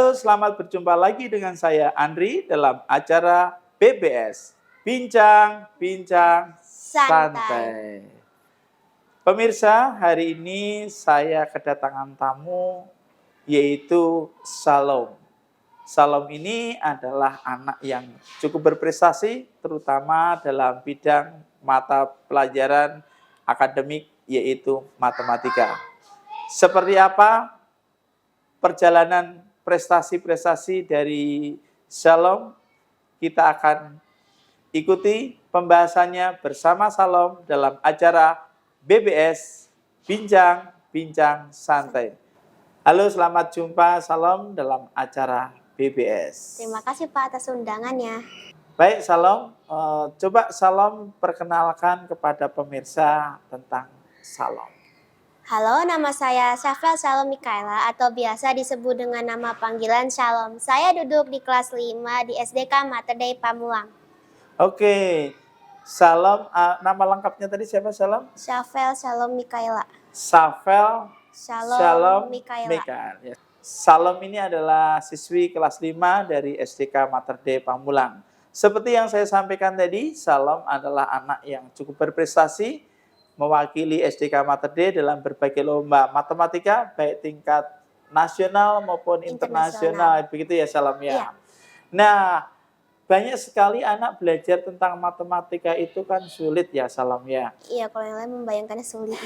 Halo, selamat berjumpa lagi dengan saya Andri dalam acara BBS, Bincang-Bincang Santai. Pemirsa, hari ini saya kedatangan tamu yaitu Shalom. Shalom ini adalah anak yang cukup berprestasi, terutama dalam bidang mata pelajaran akademik yaitu matematika. Seperti apa perjalanan prestasi-prestasi dari Shalom? Kita akan ikuti pembahasannya bersama Shalom dalam acara BBS, Bincang-Bincang Santai. Halo, selamat jumpa Shalom dalam acara BBS. Terima kasih Pak atas undangannya. Baik Shalom, coba Shalom perkenalkan kepada pemirsa tentang Shalom. Halo, nama saya Syafel Shalom Mikaela atau biasa disebut dengan nama panggilan Shalom. Saya duduk di kelas 5 di SDK Mater Dei Pamulang. Oke, Shalom, nama lengkapnya tadi siapa Shalom? Syafel Shalom Mikaela. Syafel Shalom Mikaela. Ya. Shalom ini adalah siswi kelas 5 dari SDK Mater Dei Pamulang. Seperti yang saya sampaikan tadi, Shalom adalah anak yang cukup berprestasi, mewakili SDK Mater Dei dalam berbagai lomba matematika, baik tingkat nasional maupun internasional. Begitu ya Shalom ya. Iya. Nah, banyak sekali anak belajar tentang matematika itu kan sulit ya Shalom ya. Iya, kalau yang lain membayangkannya sulit.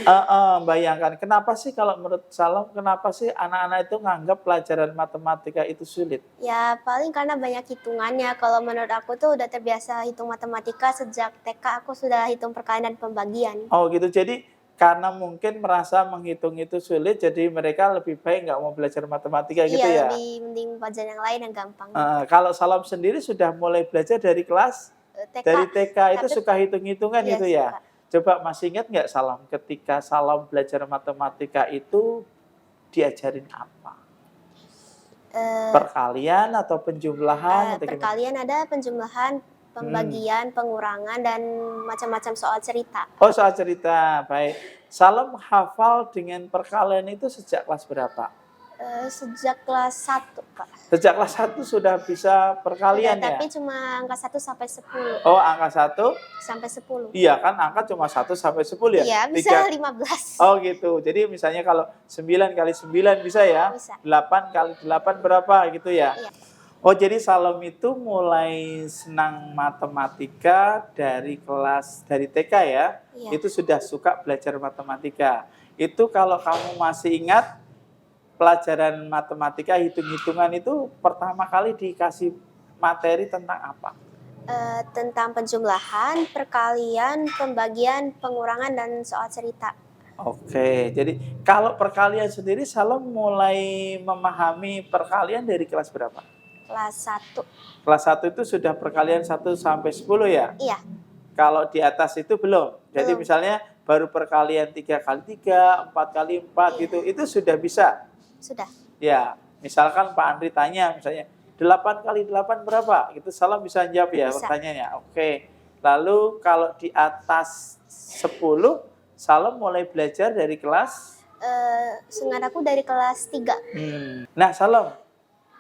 Bayangkan, kenapa sih kalau menurut Shalom, kenapa sih anak-anak itu nganggap pelajaran matematika itu sulit? Ya, paling karena banyak hitungannya. Kalau menurut aku tuh udah terbiasa hitung matematika sejak TK, aku sudah hitung perkalian dan pembagian. Oh gitu, jadi karena mungkin merasa menghitung itu sulit, jadi mereka lebih baik nggak mau belajar matematika gitu ya? Iya, lebih mending pelajaran yang lain yang gampang. Kalau Shalom sendiri sudah mulai belajar dari kelas? TK. Dari TK itu Tapi- suka hitung-hitungan Iya, gitu ya? suka. Coba masih ingat nggak Shalom, ketika Shalom belajar matematika itu diajarin apa? Perkalian atau penjumlahan? Atau gimana? Perkalian ada, penjumlahan, pembagian, pengurangan, dan macam-macam soal cerita. Oh, soal cerita, baik. Shalom hafal dengan perkalian itu sejak kelas berapa? Sejak kelas 1, Pak. Sejak kelas 1 sudah bisa perkalian ya? Tapi cuma angka 1 sampai 10. Oh, angka 1 Sampai 10. Iya kan, angka cuma 1 sampai 10 ya? Iya, bisa 15. Oh gitu, jadi misalnya kalau 9 kali 9 bisa ya? Bisa. 8 kali 8 berapa gitu ya? Iya. Oh, jadi Shalom itu mulai senang matematika dari TK ya? Iya. Itu sudah suka belajar matematika. Itu kalau kamu masih ingat, pelajaran matematika hitung-hitungan itu pertama kali dikasih materi tentang apa? Tentang penjumlahan, perkalian, pembagian, pengurangan, dan soal cerita. Oke, jadi kalau perkalian sendiri Shalom mulai memahami perkalian dari kelas berapa? Kelas 1. Kelas 1 itu sudah perkalian 1 sampai 10 ya? Iya. Kalau di atas itu belum. Jadi Belum. misalnya baru perkalian 3 kali 3, 4 kali 4 Iya. gitu, itu sudah bisa. Sudah. Ya, misalkan Pak Andri tanya misalnya 8 kali 8 berapa? Gitu Shalom bisa jawab ya Bisa. pertanyaannya. Oke. Lalu kalau di atas 10, Shalom mulai belajar dari kelas? Seingat aku dari kelas 3. Nah, Shalom,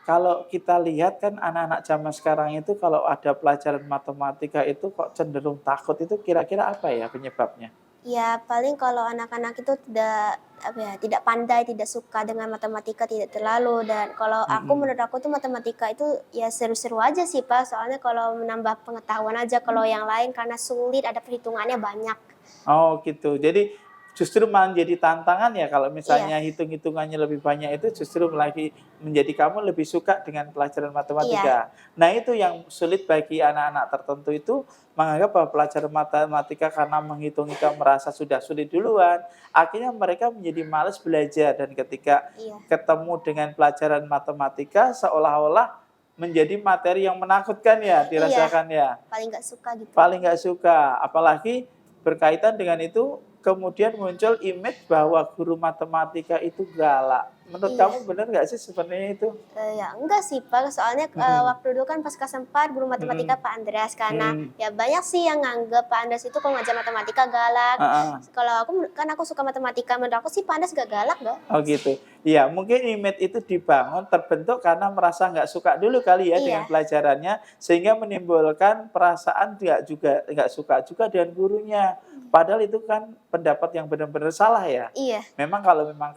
kalau kita lihat kan anak-anak zaman sekarang itu kalau ada pelajaran matematika itu kok cenderung takut, itu kira-kira apa ya penyebabnya? Ya, paling kalau anak-anak itu tidak pandai, tidak suka dengan matematika, tidak terlalu. Dan kalau menurut aku tuh matematika itu ya seru-seru aja sih Pak. Soalnya kalau menambah pengetahuan aja, kalau yang lain karena sulit, ada perhitungannya banyak. Oh gitu, jadi justru malah jadi tantangan ya kalau misalnya hitung-hitungannya lebih banyak, itu justru lagi menjadi kamu lebih suka dengan pelajaran matematika. Nah itu yang sulit bagi anak-anak tertentu itu, menganggap bahwa pelajaran matematika karena menghitung-hitung merasa sudah sulit duluan, akhirnya mereka menjadi malas belajar, dan ketika ketemu dengan pelajaran matematika seolah-olah menjadi materi yang menakutkan ya, dirasakan ya. Paling nggak suka gitu. Paling nggak suka, apalagi berkaitan dengan itu kemudian muncul image bahwa guru matematika itu galak. Menurut Iya. kamu benar nggak sih sebenarnya itu? Ya enggak sih Pak, soalnya Mhm, waktu dulu kan pas kelas 4 guru matematika mhm, Pak Andreas karena mhm, ya banyak sih yang nganggep Pak Andreas itu kalau ngajar matematika galak. heeh. Kalau aku kan aku suka matematika, menurut aku sih Pak Andreas gak galak loh. Oh gitu. Iya, mungkin image itu dibangun, terbentuk karena merasa nggak suka dulu kali ya dengan Iya, pelajarannya, sehingga menimbulkan perasaan nggak suka juga dengan gurunya. Padahal itu kan pendapat yang benar-benar salah ya. iya, Memang kalau memang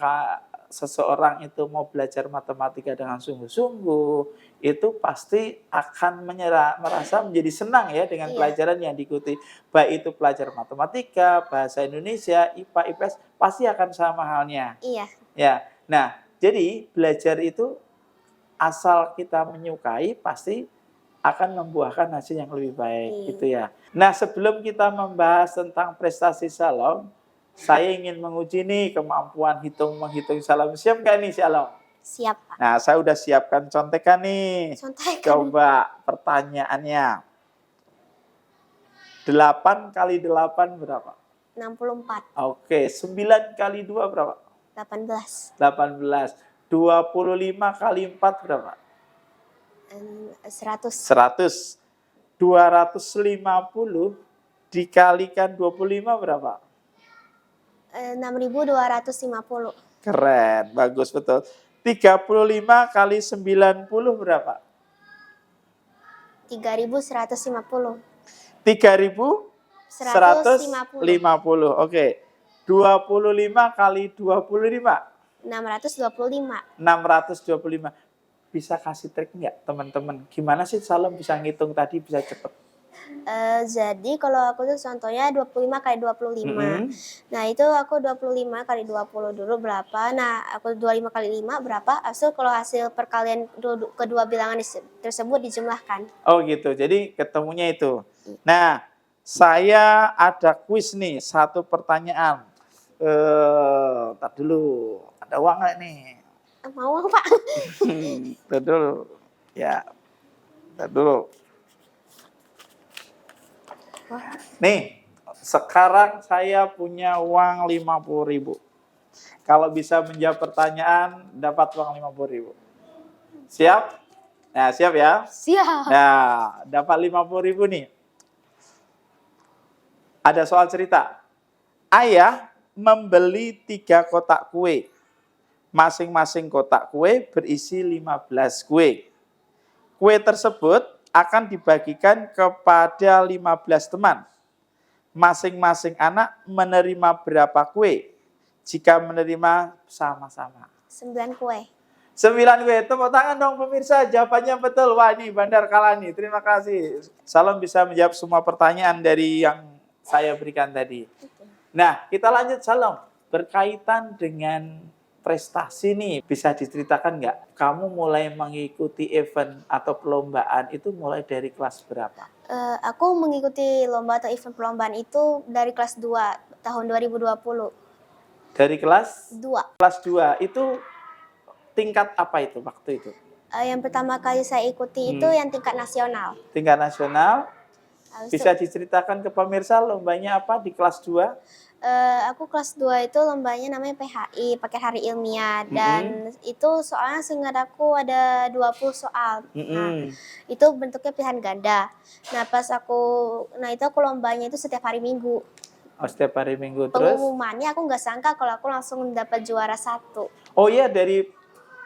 seseorang itu mau belajar matematika dengan sungguh-sungguh, itu pasti akan merasa menjadi senang ya dengan iya, pelajaran yang diikuti. Baik itu pelajaran matematika, bahasa Indonesia, IPA, IPS, pasti akan sama halnya. iya, Ya, nah jadi belajar itu asal kita menyukai pasti akan membuahkan hasil yang lebih baik iya. gitu ya. Nah sebelum kita membahas tentang prestasi Shalom, saya ingin menguji nih kemampuan menghitung Shalom. Siap nggak nih Shalom? Siap Pak. Nah saya udah siapkan contekan nih. Contekan Coba pertanyaannya. 8 kali 8 berapa? 64, Oke, 9 kali 2 berapa? 18, 18. 25 kali 4 berapa? 100, 100. 250 dikalikan 25 berapa? 6.250, Keren, bagus betul. 35 kali 90 berapa? 3.150, 150, 3.150. Oke. 25 kali 25. 625. 625. Bisa kasih trik nggak teman-teman? Gimana sih Salam bisa ngitung tadi bisa cepet? Jadi kalau aku tuh contohnya 25 kali 25. Mm-mm. Nah, itu aku 25 kali 20 dulu berapa. Nah, aku 25 kali 5 berapa. Kalau hasil perkalian kedua bilangan tersebut dijumlahkan. Oh gitu, jadi ketemunya itu. Nah, saya ada kuis nih, satu pertanyaan. Tar dulu, ada uang nggak nih? Mau Pak? Tar dulu, ya, tar dulu. Nih, sekarang saya punya uang 50.000. Kalau bisa menjawab pertanyaan, dapat uang 50.000. Siap? Nah, siap ya? Siap. Nah, dapat 50.000 nih. Ada soal cerita. Ayah membeli 3 kotak kue. Masing-masing kotak kue berisi 15 kue. Kue tersebut akan dibagikan kepada 15 teman. Masing-masing anak menerima berapa kue? Jika menerima sama-sama. 9 kue. 9 kue. Tepuk tangan dong pemirsa, jawabannya betul. Wah ini Bandar Kalani, terima kasih. Salam bisa menjawab semua pertanyaan dari yang saya berikan tadi. Nah, kita lanjut Salam. Berkaitan dengan prestasi nih, bisa diceritakan nggak? Kamu mulai mengikuti event atau perlombaan itu mulai dari kelas berapa? Aku mengikuti lomba atau event perlombaan itu dari kelas 2 tahun 2020. Dari kelas 2. kelas 2 itu tingkat apa itu waktu itu? Yang pertama kali saya ikuti itu yang tingkat nasional. Tingkat nasional. Habis Bisa itu, diceritakan ke pemirsa lombanya apa di kelas 2? aku kelas 2 itu lombanya namanya PHI, pakai hari ilmiah. Dan itu soalnya seingat aku ada 20 soal. Nah, itu bentuknya pilihan ganda. Nah, itu aku lombanya itu setiap hari Minggu. Oh, setiap hari Minggu terus? Pengumumannya aku nggak sangka kalau aku langsung dapat juara 1. Oh iya, dari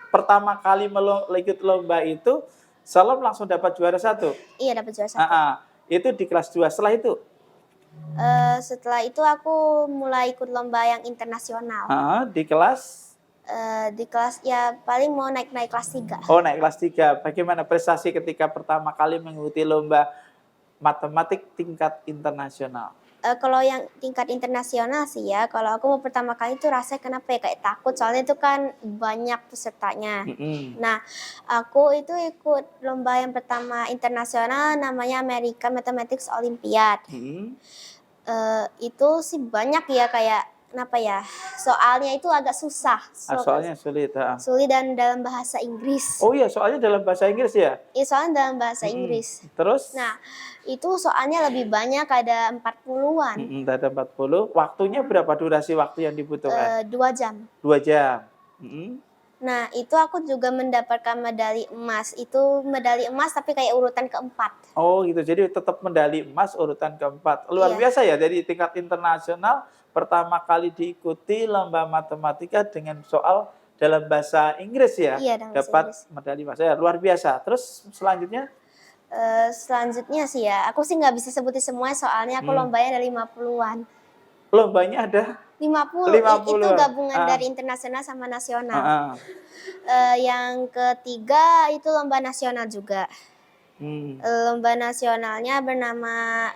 pertama kali ikut lomba itu, Salam langsung dapat juara 1? Iya, dapat juara 1. Itu di kelas 2. Setelah itu? Setelah itu aku mulai ikut lomba yang internasional. Di kelas? Di kelas ya paling mau naik kelas 3. Oh, naik kelas 3. Bagaimana prestasi ketika pertama kali mengikuti lomba matematik tingkat internasional? Kalau yang tingkat internasional sih ya, kalau aku mau pertama kali itu rasanya kenapa ya kayak takut soalnya itu kan banyak pesertanya. Nah, aku itu ikut lomba yang pertama internasional namanya American Mathematics Olympiad. Itu sih banyak ya kayak kenapa ya? Soalnya itu agak susah. Soalnya sulit. Sulit dan dalam bahasa Inggris. Oh iya, soalnya dalam bahasa Inggris ya? Iya, soalnya dalam bahasa Inggris. Terus? Nah, itu soalnya lebih banyak, ada 40-an. Ada 40. Waktunya berapa durasi waktu yang dibutuhkan? 2 jam. 2 jam. Nah, itu aku juga mendapatkan medali emas. Itu medali emas tapi kayak urutan keempat. Oh gitu, jadi tetap medali emas urutan keempat. Luar Iya, biasa ya, dari tingkat internasional pertama kali diikuti lomba matematika dengan soal dalam bahasa Inggris ya, iya dalam bahasa dapat Inggris. medali emas. Ya, luar biasa. Terus selanjutnya? Selanjutnya sih ya, aku sih nggak bisa sebutin semua soalnya aku Hmm, lombanya ada 50-an. lombanya ada 50, 50. itu gabungan Ah, dari internasional sama ah, nasional. ah. Yang ketiga itu lomba nasional juga. Hmm, Lomba nasionalnya bernama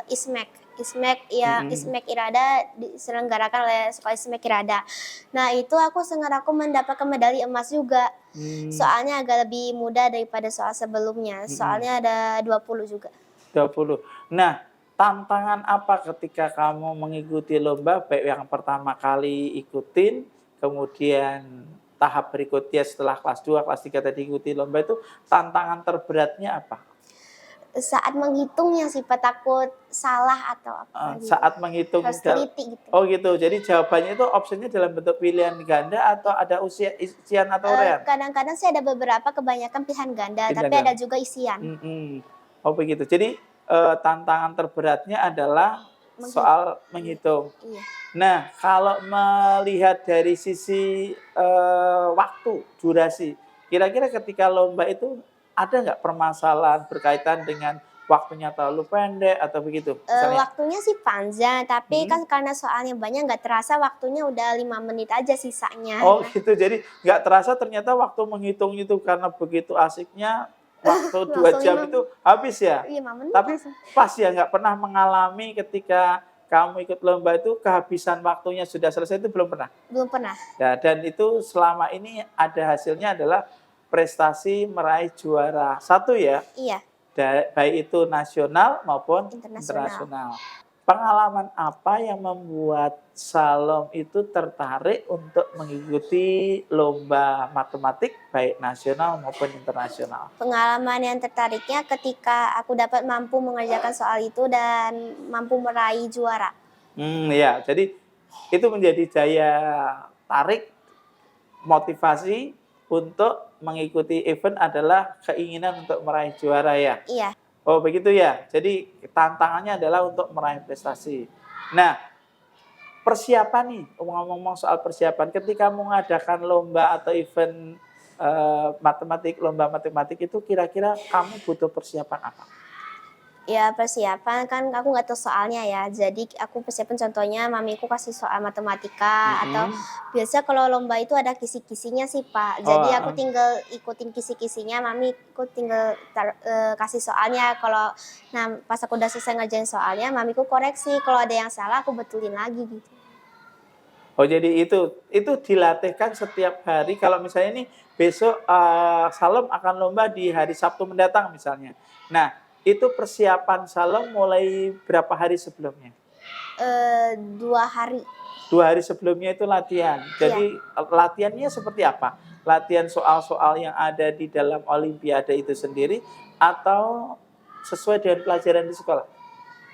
ISMEK. mm-mm. ISMEK Irada diselenggarakan oleh Sekolah ISMEK Irada. Nah, itu aku mendapatkan medali emas juga. Hmm, Soalnya agak lebih mudah daripada soal sebelumnya. mm-mm. Soalnya ada 20 juga. 20. Nah, tantangan apa ketika kamu mengikuti lomba, baik yang pertama kali ikutin, kemudian tahap berikutnya setelah kelas 2, kelas 3 tadi ikuti lomba itu, tantangan terberatnya apa? Saat menghitungnya sih, Pak, takut salah atau apa gitu. Saat menghitung Harus teliti gitu. oh gitu, jadi jawabannya itu opsinya dalam bentuk pilihan ganda atau ada isian atau urean? Kadang-kadang sih ada beberapa, kebanyakan pilihan ganda, Pilihan tapi ganda. ada juga isian. Mhm. Oh begitu. Jadi, tantangan terberatnya adalah Menghit soal iya, menghitung. iya. Nah, kalau melihat dari sisi, waktu, durasi, kira-kira ketika lomba itu ada nggak permasalahan berkaitan dengan waktunya terlalu pendek atau begitu misalnya? Waktunya sih panjang, tapi Mhm. kan karena soalnya banyak nggak terasa waktunya udah 5 menit aja sisanya. Oh Nah, gitu, jadi nggak terasa ternyata waktu menghitung itu karena begitu asiknya, waktu 2 langsung jam itu habis ya? 5 menit Tapi langsung. pas ya nggak pernah mengalami ketika kamu ikut lomba itu kehabisan waktunya sudah selesai itu belum pernah? Belum pernah. Ya, dan itu selama ini ada hasilnya adalah prestasi meraih juara satu ya, Iya, baik itu nasional maupun internasional. internasional. Pengalaman apa yang membuat Salom itu tertarik untuk mengikuti lomba matematik baik nasional maupun internasional? Pengalaman yang tertariknya ketika aku dapat mampu mengerjakan soal itu dan mampu meraih juara. Ya, jadi itu menjadi daya tarik, motivasi untuk mengikuti event adalah keinginan untuk meraih juara ya? Iya, Oh begitu ya, jadi tantangannya adalah untuk meraih prestasi. Nah, persiapan nih, ngomong-ngomong soal persiapan, ketika mengadakan lomba atau event, lomba matematik itu kira-kira kamu butuh persiapan apa? ya persiapan kan aku nggak tahu soalnya ya. Jadi aku persiapan contohnya mamiku kasih soal matematika atau Mhm. biasa kalau lomba itu ada kisi-kisinya sih, Pak. Oh, Jadi aku heeh. tinggal ikutin kisi-kisinya, mamiku tinggal kasih soalnya. Nah, pas aku udah selesai ngerjain soalnya, mamiku koreksi. Kalau ada yang salah aku betulin lagi gitu. Oh jadi itu dilatihkan setiap hari kalau misalnya nih besok, Salem akan lomba di hari Sabtu mendatang misalnya. Nah, itu persiapan Salem mulai berapa hari sebelumnya? 2 hari. 2 hari sebelumnya itu latihan. Iya. Jadi, latihannya seperti apa? Latihan soal-soal yang ada di dalam olimpiade itu sendiri atau sesuai dengan pelajaran di sekolah?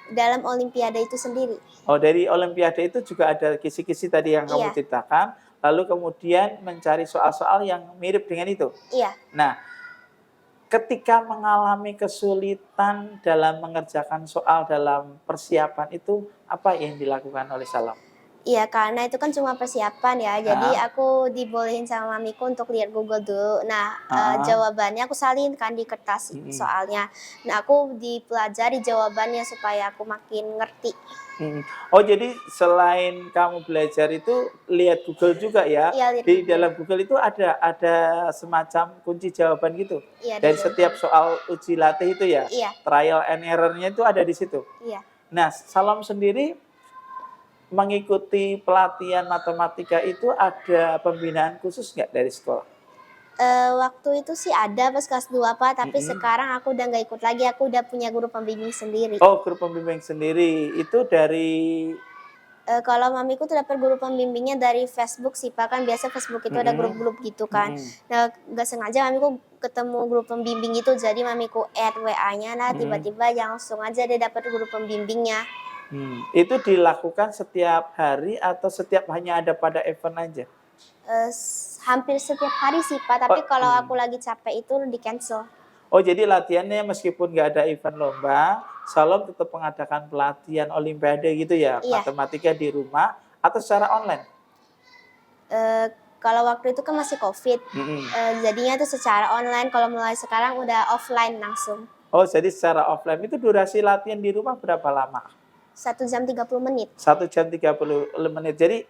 Dalam olimpiade itu sendiri. Oh, dari olimpiade itu juga ada kisi-kisi tadi yang kamu Iya, ceritakan, lalu kemudian mencari soal-soal yang mirip dengan itu. iya. Nah, ketika mengalami kesulitan dalam mengerjakan soal dalam persiapan itu, apa yang dilakukan oleh Salam? Iya, karena itu kan cuma persiapan ya, jadi Heeh, aku dibolehin sama mamiku untuk lihat Google dulu. Nah, heeh, jawabannya aku salin kan di kertas mhm. soalnya. Nah, aku dipelajari jawabannya supaya aku makin ngerti. Mhm. Oh, jadi selain kamu belajar itu lihat Google juga ya? Iya, lihat Di Google. dalam Google itu ada semacam kunci jawaban gitu? Iya, ada Dari jawaban. setiap soal uji latih itu ya? Iya, Trial and error-nya itu ada di situ? iya. Nah, Salam sendiri mengikuti pelatihan matematika itu ada pembinaan khusus nggak dari sekolah? Waktu itu sih ada pas kelas 2 Pak, tapi Mhm. sekarang aku udah nggak ikut lagi, aku udah punya guru pembimbing sendiri. Oh, guru pembimbing sendiri. Itu dari Kalau mamiku tuh dapat guru pembimbingnya dari Facebook sih, Pak, kan biasa Facebook itu ada mhm, grup-grup gitu kan. mhm, Nah, nggak sengaja mamiku ketemu guru pembimbing itu, jadi mamiku add WA-nya, nah mhm. tiba-tiba langsung aja dia dapat guru pembimbingnya. Itu dilakukan setiap hari atau setiap hanya ada pada event aja? Hampir setiap hari sih Pak, tapi kalau aku lagi capek itu di cancel. Oh, jadi latihannya meskipun nggak ada event lomba, Salom tetap mengadakan pelatihan olimpiade gitu ya, Iya. matematika di rumah atau secara online? Kalau waktu itu kan masih COVID, jadinya tuh secara online. Kalau mulai sekarang udah offline langsung. Oh, jadi secara offline itu durasi latihan di rumah berapa lama? 1 jam 30 menit. 1 jam 30 menit. Jadi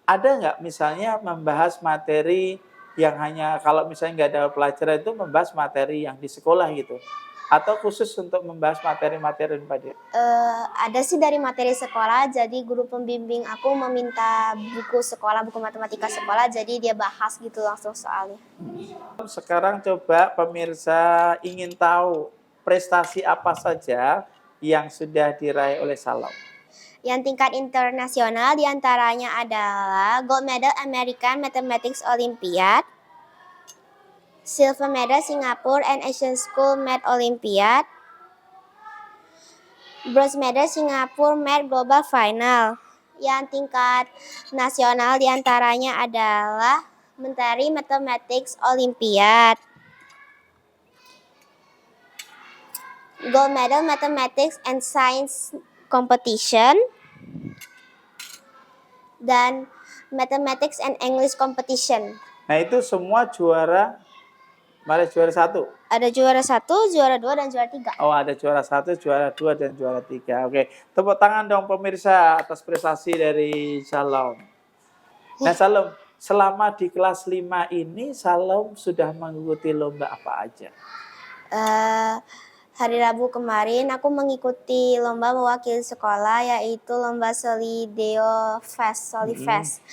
ada nggak misalnya membahas materi yang hanya kalau misalnya nggak ada pelajaran itu membahas materi yang di sekolah gitu? Atau khusus untuk membahas materi-materi pada? Ada sih dari materi sekolah, jadi guru pembimbing aku meminta buku sekolah, buku matematika sekolah, jadi dia bahas gitu langsung soalnya. Sekarang coba pemirsa ingin tahu prestasi apa saja yang sudah diraih oleh Salom. Yang tingkat internasional diantaranya adalah Gold Medal American Mathematics Olympiad, Silver Medal Singapore and Asian School Math Olympiad, Bronze Medal Singapore Math Global Final. Yang tingkat nasional diantaranya adalah Mentari Mathematics Olympiad, Gold Medal Mathematics and Science Competition, dan Mathematics and English Competition. Nah, itu semua juara, malah juara 1. Ada juara 1, juara 2, dan juara 3. Oh, ada juara 1, juara 2, dan juara 3. Oke, tepuk tangan dong pemirsa atas prestasi dari Salom. Nah, Salom, selama di kelas 5 ini Salom sudah mengikuti lomba apa aja? Hari Rabu kemarin aku mengikuti lomba mewakili sekolah, yaitu lomba Solideo Fest, Solifest.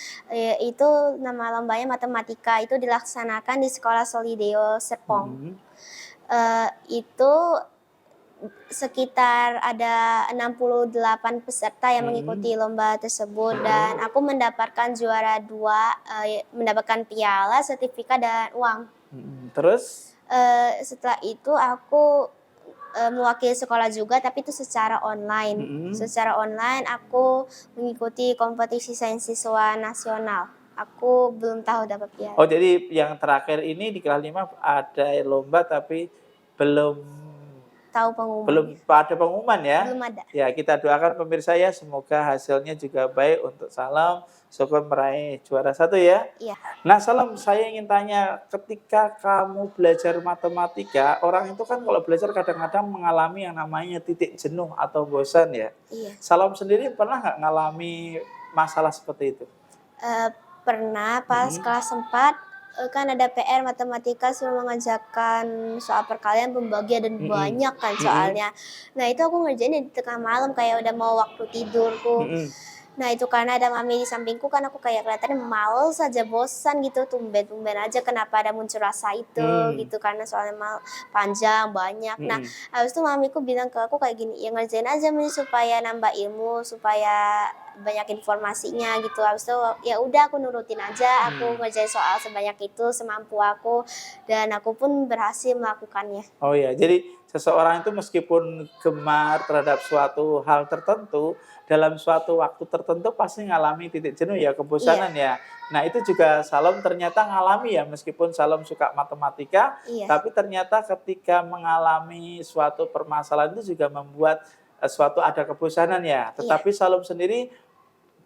Itu nama lombanya matematika, itu dilaksanakan di sekolah Solideo Serpong. Itu sekitar ada 68 peserta yang mengikuti lomba tersebut, dan aku mendapatkan juara 2, mendapatkan piala, sertifikat, dan uang. Terus? Setelah itu aku mewakili sekolah juga, tapi itu secara online. Secara online aku mengikuti kompetisi sains siswa nasional. Aku belum tahu dapat piala. Oh, jadi yang terakhir ini di kelas 5 ada lomba tapi belum tahu pengumuman. Belum ada pengumuman ya? Belum ada. Ya, kita doakan pemirsa ya, semoga hasilnya juga baik untuk Salom. Syukur meraih juara 1 ya. Iya. Nah, Salom, saya ingin tanya, ketika kamu belajar matematika, orang itu kan kalau belajar kadang-kadang mengalami yang namanya titik jenuh atau bosan ya. Iya. Salom sendiri pernah nggak ngalami masalah seperti itu? Pernah pas kelas 4, kan ada PR matematika suruh mengerjakan soal perkalian pembagian, dan banyak kan soalnya. Nah, itu aku ngerjain di tengah malam, kayak udah mau waktu tidurku. Nah, itu karena ada mami di sampingku, kan aku kayak kelihatannya males aja, bosan gitu, tumben-tumben aja kenapa ada muncul rasa itu gitu, karena soalnya panjang, banyak. Nah, habis itu mamiku bilang ke aku kayak gini, ya ngerjain aja nih supaya nambah ilmu, supaya banyak informasinya gitu. Habis itu ya udah aku nurutin aja, aku ngerjain soal sebanyak itu semampu aku, dan aku pun berhasil melakukannya. Oh ya, jadi seseorang itu meskipun gemar terhadap suatu hal tertentu, dalam suatu waktu tertentu pasti ngalami titik jenuh ya, kebosanan ya. Nah, itu juga Salom ternyata ngalami ya, meskipun Salom suka matematika, tapi ternyata ketika mengalami suatu permasalahan itu juga membuat suatu ada kebosanan ya. Tetapi Salom sendiri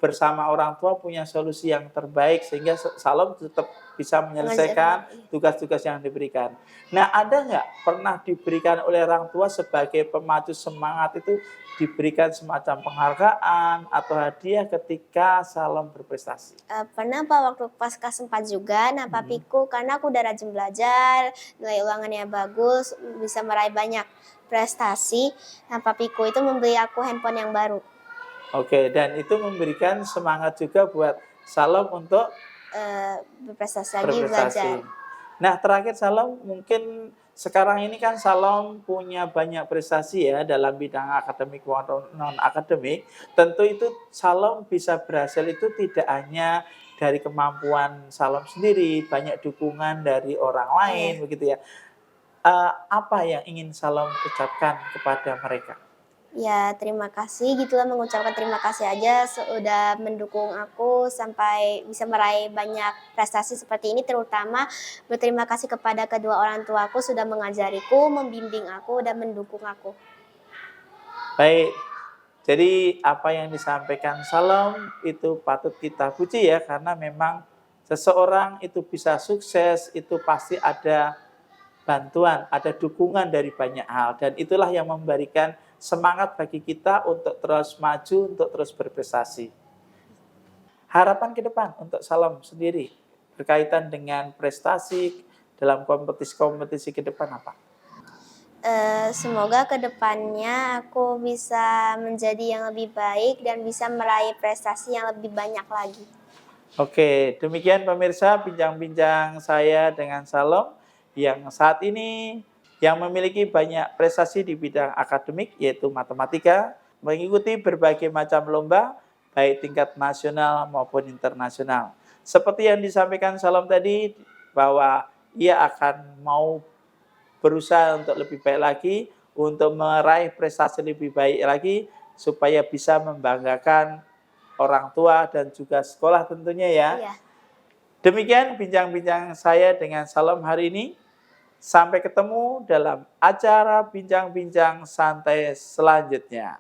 bersama orang tua punya solusi yang terbaik sehingga Salom tetap bisa menyelesaikan tugas-tugas yang diberikan. Nah, ada nggak pernah diberikan oleh orang tua sebagai pemacu semangat itu, diberikan semacam penghargaan atau hadiah ketika Salom berprestasi? Pernah Pak, waktu pas kelas 4 juga. Nah, papiku karena aku udah rajin belajar, nilai ulangannya bagus, bisa meraih banyak prestasi. Nah, papiku itu membeli aku handphone yang baru. Oke, dan itu memberikan semangat juga buat Salom untuk berprestasi lagi, belajar. Nah, terakhir Salom, mungkin sekarang ini kan Salom punya banyak prestasi ya dalam bidang akademik maupun non-akademik. Tentu itu Salom bisa berhasil itu tidak hanya dari kemampuan Salom sendiri, banyak dukungan dari orang lain begitu ya. Apa yang ingin Salom ucapkan kepada mereka? Ya terima kasih gitulah, mengucapkan terima kasih aja sudah mendukung aku sampai bisa meraih banyak prestasi seperti ini, terutama berterima kasih kepada kedua orang tuaku sudah mengajariku, membimbing aku, dan mendukung aku. Baik, jadi apa yang disampaikan Salom itu patut kita puji ya, karena memang seseorang itu bisa sukses itu pasti ada bantuan, ada dukungan dari banyak hal, dan itulah yang memberikan semangat bagi kita untuk terus maju, untuk terus berprestasi. Harapan ke depan untuk Salom sendiri berkaitan dengan prestasi dalam kompetisi-kompetisi ke depan apa? Semoga kedepannya aku bisa menjadi yang lebih baik dan bisa meraih prestasi yang lebih banyak lagi. Oke, demikian pemirsa bincang-bincang saya dengan Salom yang saat ini yang memiliki banyak prestasi di bidang akademik yaitu matematika, mengikuti berbagai macam lomba baik tingkat nasional maupun internasional. Seperti yang disampaikan Salom tadi bahwa ia akan mau berusaha untuk lebih baik lagi, untuk meraih prestasi lebih baik lagi supaya bisa membanggakan orang tua dan juga sekolah tentunya ya. Iya. Demikian bincang-bincang saya dengan Salom hari ini. Sampai ketemu dalam acara bincang-bincang santai selanjutnya.